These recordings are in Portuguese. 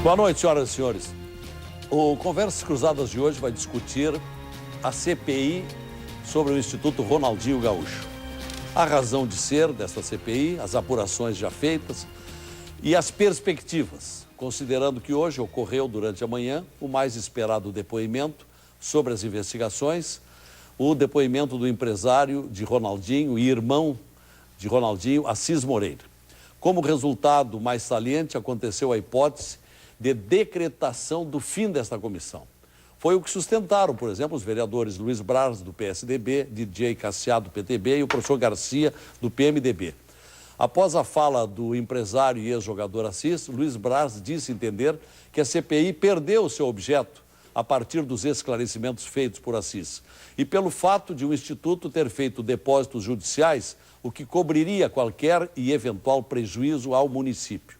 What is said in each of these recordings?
Boa noite, senhoras e senhores. O Conversas Cruzadas de hoje vai discutir a CPI sobre o Instituto Ronaldinho Gaúcho. A razão de ser desta CPI, as apurações já feitas e as perspectivas, considerando que hoje ocorreu durante a manhã o mais esperado depoimento sobre as investigações, o depoimento do empresário de Ronaldinho e irmão de Ronaldinho, Assis Moreira. Como resultado mais saliente, aconteceu a hipótese de decretação do fim desta comissão. Foi o que sustentaram, por exemplo, os vereadores Luiz Braz, do PSDB, DJ Cassiá, do PTB e o professor Garcia, do PMDB. Após a fala do empresário e ex-jogador Assis, Luiz Braz disse entender que a CPI perdeu seu objeto a partir dos esclarecimentos feitos por Assis e pelo fato de o Instituto ter feito depósitos judiciais, o que cobriria qualquer e eventual prejuízo ao município.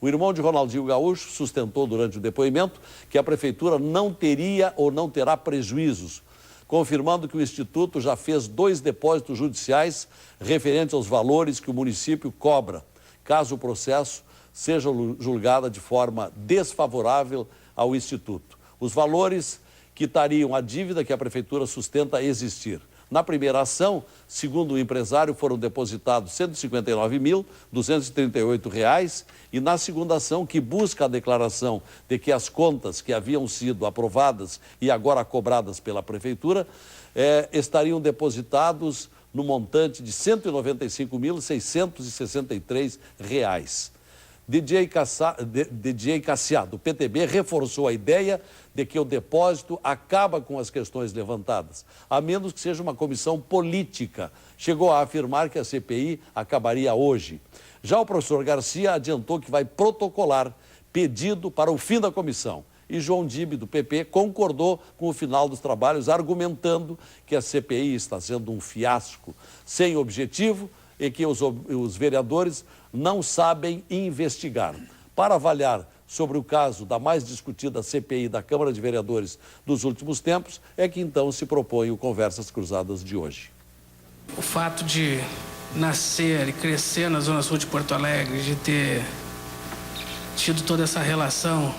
O irmão de Ronaldinho Gaúcho sustentou durante o depoimento que a prefeitura não teria ou não terá prejuízos, confirmando que o Instituto já fez 2 depósitos judiciais referentes aos valores que o município cobra, caso o processo seja julgado de forma desfavorável ao Instituto. Os valores quitariam a dívida que a prefeitura sustenta existir. Na primeira ação, segundo o empresário, foram depositados R$ 159.238 e na segunda ação, que busca a declaração de que as contas que haviam sido aprovadas e agora cobradas pela prefeitura estariam depositados no montante de R$ 195.663. DJ Cassiá, do PTB, reforçou a ideia de que o depósito acaba com as questões levantadas, a menos que seja uma comissão política. Chegou a afirmar que a CPI acabaria hoje. Já o professor Garcia adiantou que vai protocolar pedido para o fim da comissão. E João Dibe, do PP, concordou com o final dos trabalhos, argumentando que a CPI está sendo um fiasco sem objetivo e que os vereadores não sabem investigar. Para avaliar sobre o caso da mais discutida CPI da Câmara de Vereadores dos últimos tempos, é que então se propõe o Conversas Cruzadas de hoje. O fato de nascer e crescer na Zona Sul de Porto Alegre, de ter tido toda essa relação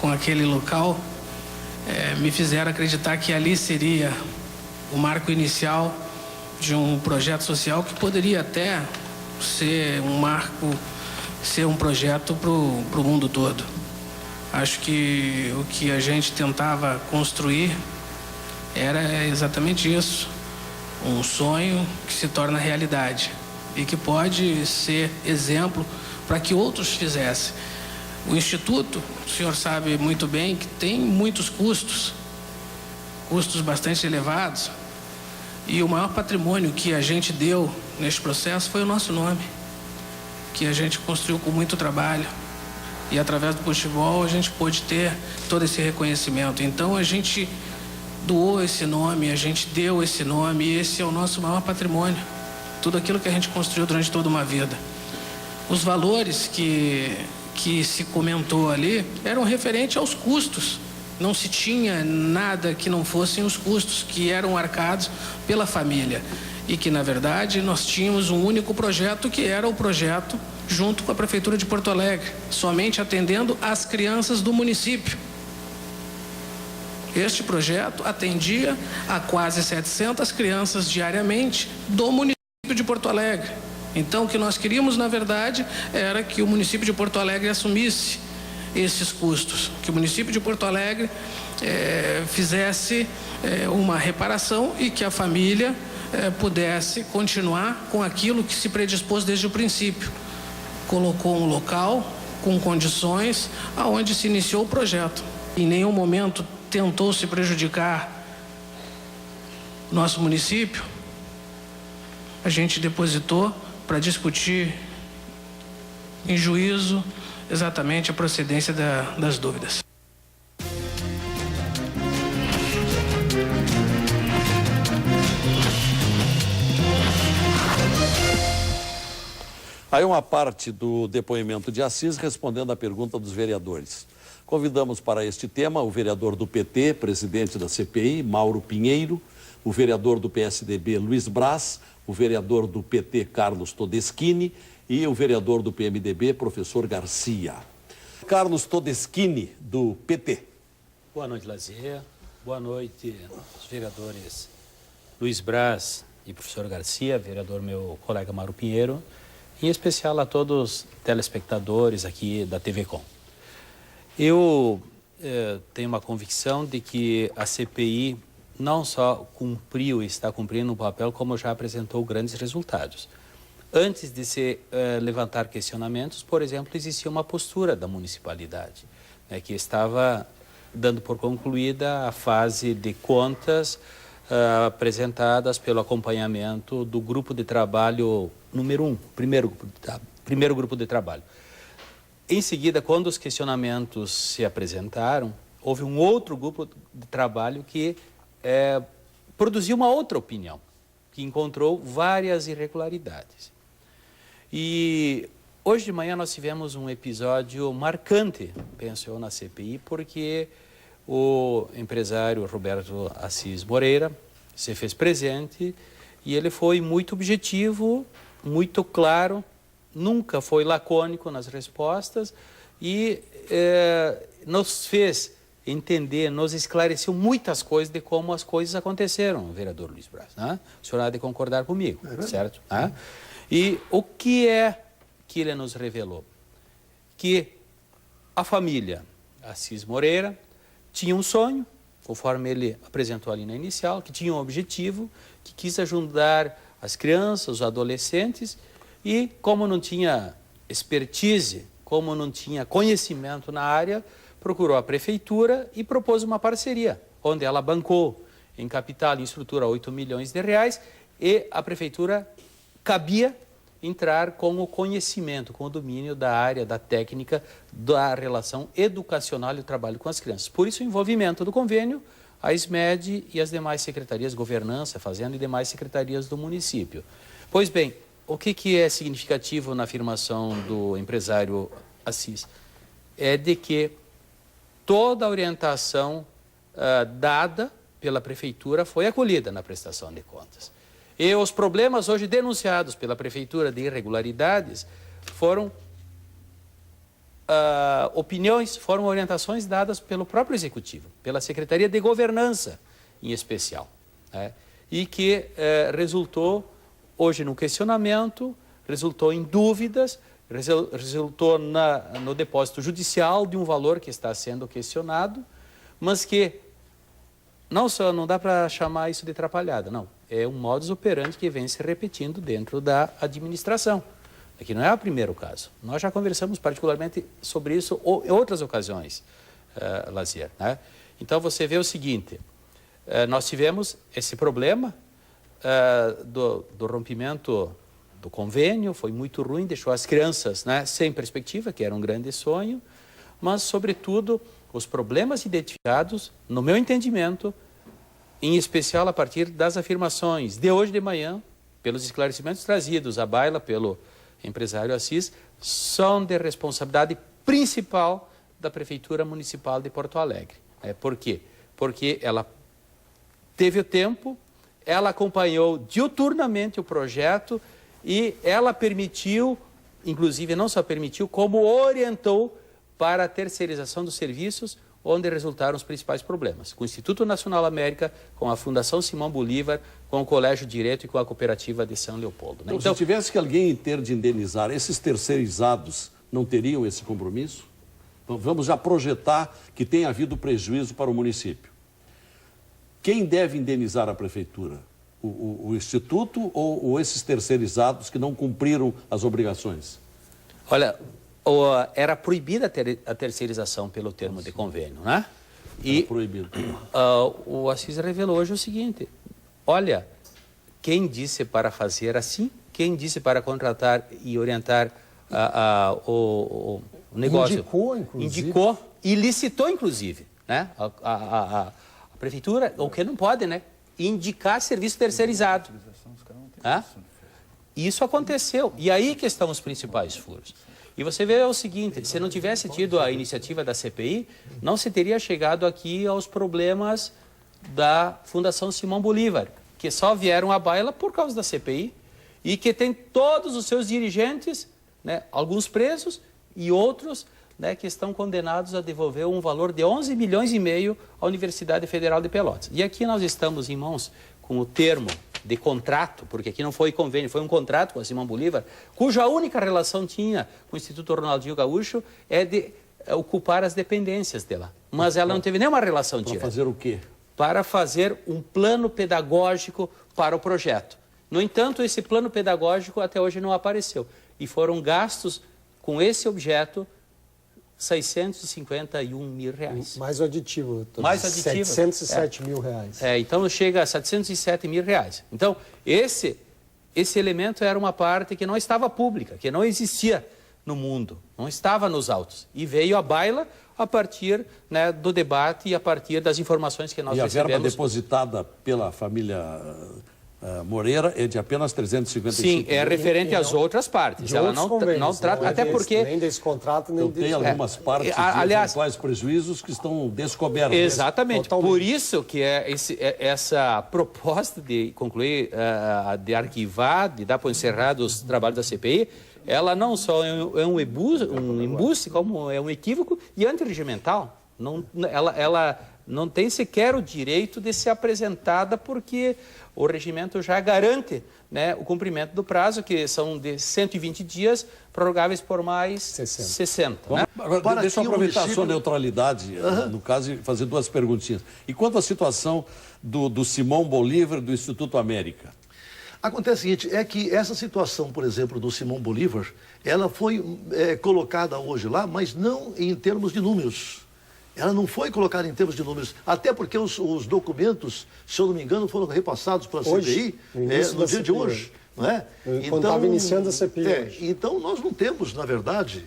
com aquele local, me fizeram acreditar que ali seria o marco inicial de um projeto social que poderia até ser um marco, ser um projeto para o mundo todo. Acho que o que a gente tentava construir era exatamente isso, um sonho que se torna realidade e que pode ser exemplo para que outros fizessem. O Instituto, o senhor sabe muito bem que tem muitos custos bastante elevados, e o maior patrimônio que a gente deu neste processo foi o nosso nome, que a gente construiu com muito trabalho. E através do futebol a gente pôde ter todo esse reconhecimento. Então a gente doou esse nome, a gente deu esse nome, e esse é o nosso maior patrimônio. Tudo aquilo que a gente construiu durante toda uma vida. Os valores que se comentou ali eram referentes aos custos. Não se tinha nada que não fossem os custos que eram arcados pela família. E que, na verdade, nós tínhamos um único projeto, que era o projeto junto com a Prefeitura de Porto Alegre, somente atendendo as crianças do município. Este projeto atendia a quase 700 crianças diariamente do município de Porto Alegre. Então, o que nós queríamos, na verdade, era que o município de Porto Alegre assumisse esses custos, que o município de Porto Alegre fizesse uma reparação e que a família pudesse continuar com aquilo que se predispôs desde o princípio. Colocou um local com condições aonde se iniciou o projeto. Em nenhum momento tentou se prejudicar nosso município. A gente depositou para discutir em juízo exatamente a procedência das dúvidas. Aí uma parte do depoimento de Assis respondendo à pergunta dos vereadores. Convidamos para este tema o vereador do PT, presidente da CPI, Mauro Pinheiro, o vereador do PSDB, Luiz Braz, o vereador do PT, Carlos Todeschini, e o vereador do PMDB, professor Garcia. Carlos Todeschini, do PT. Boa noite, Lazier. Boa noite, os vereadores Luiz Braz e professor Garcia, vereador meu colega Mauro Pinheiro, em especial a todos os telespectadores aqui da TV Com. Eu tenho uma convicção de que a CPI não só cumpriu e está cumprindo um papel, como já apresentou grandes resultados. Antes de se levantar questionamentos, por exemplo, existia uma postura da municipalidade, né, que estava dando por concluída a fase de contas apresentadas pelo acompanhamento do grupo de trabalho número 1, primeiro grupo de trabalho. Em seguida, quando os questionamentos se apresentaram, houve um outro grupo de trabalho que produziu uma outra opinião, que encontrou várias irregularidades. E hoje de manhã nós tivemos um episódio marcante, penso eu, na CPI, porque o empresário Roberto Assis Moreira se fez presente e ele foi muito objetivo, muito claro, nunca foi lacônico nas respostas e nos fez entender, nos esclareceu muitas coisas de como as coisas aconteceram, vereador Luiz Braz. Né? O senhor há de concordar comigo, certo? Né? E o que é que ele nos revelou? Que a família Assis Moreira tinha um sonho, conforme ele apresentou ali na inicial, que tinha um objetivo, que quis ajudar as crianças, os adolescentes, e como não tinha expertise, como não tinha conhecimento na área, procurou a prefeitura e propôs uma parceria, onde ela bancou em capital e estrutura 8 milhões de reais e a prefeitura cabia entrar com o conhecimento, com o domínio da área, da técnica, da relação educacional e o trabalho com as crianças. Por isso o envolvimento do convênio, a SMED e as demais secretarias, governança, fazenda e demais secretarias do município. Pois bem, o que é significativo na afirmação do empresário Assis? É de que toda a orientação dada pela prefeitura foi acolhida na prestação de contas. E os problemas hoje denunciados pela prefeitura de irregularidades foram opiniões, foram orientações dadas pelo próprio executivo, pela Secretaria de Governança em especial, né? E que resultou hoje no questionamento, resultou em dúvidas, resultou no depósito judicial de um valor que está sendo questionado, mas que não dá para chamar isso de atrapalhada, não. É um modus operandi que vem se repetindo dentro da administração. Aqui não é o primeiro caso. Nós já conversamos particularmente sobre isso em outras ocasiões, Lazier, né? Então você vê o seguinte, nós tivemos esse problema do rompimento do convênio, foi muito ruim, deixou as crianças, né, sem perspectiva, que era um grande sonho, mas, sobretudo, os problemas identificados, no meu entendimento, em especial a partir das afirmações de hoje de manhã, pelos esclarecimentos trazidos à baila pelo empresário Assis, são de responsabilidade principal da Prefeitura Municipal de Porto Alegre. Por quê? Porque ela teve o tempo, ela acompanhou diuturnamente o projeto e ela permitiu, inclusive não só permitiu, como orientou para a terceirização dos serviços, onde resultaram os principais problemas. Com o Instituto Nacional América, com a Fundação Simão Bolívar, com o Colégio de Direito e com a Cooperativa de São Leopoldo. Né? Então, se tivesse que alguém ter de indenizar, esses terceirizados não teriam esse compromisso? Vamos já projetar que tenha havido prejuízo para o município. Quem deve indenizar a prefeitura? O Instituto ou esses terceirizados que não cumpriram as obrigações? Olha, era proibida a terceirização pelo termo de convênio, né? E proibido. O Assis revelou hoje o seguinte, olha, quem disse para fazer assim, quem disse para contratar e orientar o negócio? Indicou e licitou, inclusive, né? A prefeitura, o que não pode, né? Indicar serviço terceirizado. Isso aconteceu. E aí que estão os principais furos. E você vê o seguinte, se não tivesse tido a iniciativa da CPI, não se teria chegado aqui aos problemas da Fundação Simão Bolívar, que só vieram à baila por causa da CPI e que tem todos os seus dirigentes né, alguns presos e outros, né, que estão condenados a devolver um valor de 11 milhões e meio à Universidade Federal de Pelotas. E aqui nós estamos em mãos com o termo de contrato, porque aqui não foi convênio, foi um contrato com a Simão Bolívar, cuja única relação tinha com o Instituto Ronaldinho Gaúcho é de ocupar as dependências dela. Mas ela não teve nenhuma relação direta. Para fazer o quê? Para fazer um plano pedagógico para o projeto. No entanto, esse plano pedagógico até hoje não apareceu. E foram gastos com esse objeto 651 mil reais. Mais o aditivo. Mais aditivo. 707 mil reais. Então chega a 707 mil reais. Então, esse elemento era uma parte que não estava pública, que não existia no mundo, não estava nos autos. E veio à baila a partir, né, do debate e a partir das informações que nós recebemos. E a verba depositada pela família Moreira é de apenas 355 mil. Sim, é referente às outras partes. Ela não trata, até porque... Nem desse contrato, nem tem algumas partes de eventuais prejuízos que estão descobertos. Exatamente. Por isso que essa proposta de concluir, de arquivar, de dar por encerrado os trabalhos da CPI, ela não só é um embuste, como é um equívoco e antirregimental. Ela não tem sequer o direito de ser apresentada porque o regimento já garante, né, o cumprimento do prazo, que são de 120 dias, prorrogáveis por mais 60. Né? Agora, deixa eu aproveitar a sua neutralidade, no caso, e fazer duas perguntinhas. E quanto à situação do Simão Bolívar e do Instituto América? Acontece o seguinte, é que essa situação, por exemplo, do Simão Bolívar, ela foi colocada hoje lá, mas não em termos de números. Ela não foi colocada em termos de números, até porque os documentos, se eu não me engano, foram repassados pela CPI no dia de hoje. Não é? Quando estava iniciando a CPI hoje. Então, nós não temos, na verdade...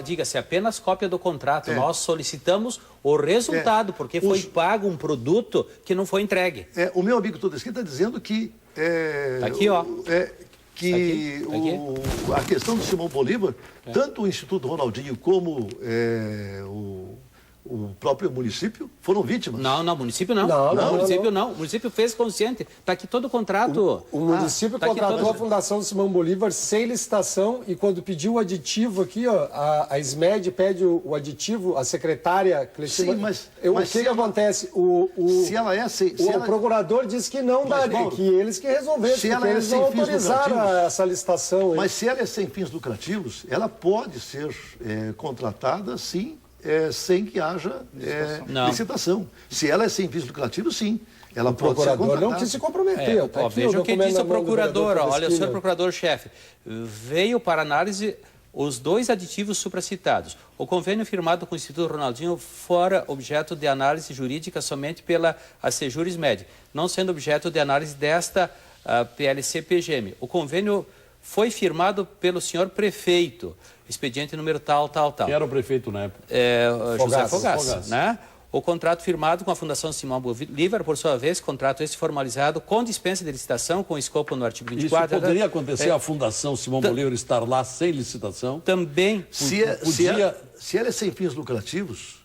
Diga-se, apenas cópia do contrato. Nós solicitamos o resultado, porque foi pago um produto que não foi entregue. O meu amigo Todeschi está dizendo que... Tá aqui, ó. Que a questão do Simão Bolívar, tanto o Instituto Ronaldinho como o próprio município foram vítimas. Não, o município não. O município não. O município fez consciente. Está aqui todo o contrato. O município contratou a Fundação Simão Bolívar sem licitação e quando pediu o aditivo aqui, ó, a SMED pede o aditivo, a secretária Cletina. Sim, mas o que acontece? O procurador disse que não daria, que eles que resolvessem, porque eles não autorizaram essa licitação. Mas se ela é sem fins lucrativos, ela pode ser contratada, sim, sem que haja licitação. Se ela é sem fins lucrativos, sim. Ela pode ser contratada. O procurador não quis se comprometer. Veja o que disse o procurador. Olha, o senhor procurador-chefe. Veio para análise os dois aditivos supracitados. O convênio firmado com o Instituto Ronaldinho fora objeto de análise jurídica somente pela Sejures Med, não sendo objeto de análise desta PLC-PGM. O convênio foi firmado pelo senhor prefeito, expediente número tal. Que era o prefeito na época? José Fogaça, né? O contrato firmado com a Fundação Simão Bolívar, por sua vez, contrato esse formalizado com dispensa de licitação, com escopo no artigo 24. Isso poderia acontecer a Fundação Simão Bolívar estar lá sem licitação? Também. Se ela é sem fins lucrativos,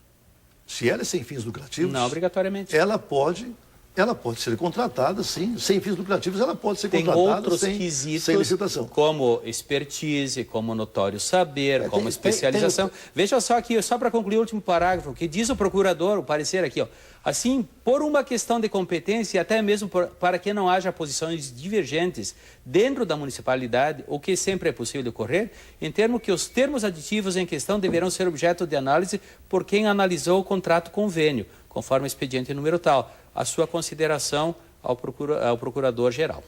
não obrigatoriamente. Ela pode ser contratada, sim, sem fins lucrativos, ela pode ser contratada outros quesitos, sem licitação. Como expertise, como notório saber, como especialização. Veja só aqui, só para concluir o último parágrafo, que diz o procurador, o parecer aqui, ó. Assim, por uma questão de competência e até mesmo para que não haja posições divergentes dentro da municipalidade, o que sempre é possível ocorrer, em termos que os termos aditivos em questão deverão ser objeto de análise por quem analisou o contrato convênio, conforme o expediente número tal, a sua consideração ao procurador-geral.